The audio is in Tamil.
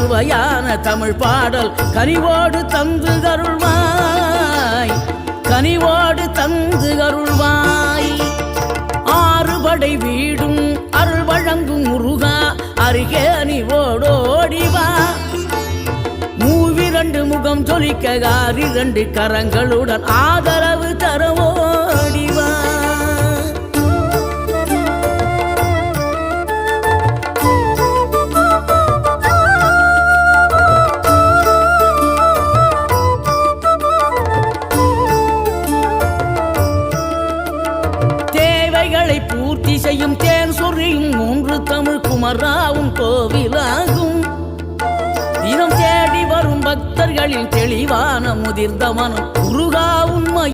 சுவையான தமிழ் பாடல் கனிவோடு தந்து அருள்வாய், கனிவோடு தந்து அருள்வாய். ஆறுபடை வீடும் அருள் வழங்கும் முருகா அருகே அணிவோடோடிவா. மூவிரண்டு முகம் சொலிக்க 2 கரங்களுடன் ஆதரவு தரவோடிவா. தேவைகளை பூர்த்தி செய்யும் தேன் சொரியும் 3 தமிழ் குமராவும் கோவிலாகும். தினம் தேடி வரும் பக்தர்களின் தெளிவான முதிர்ந்த மனம் முருகா உண்மை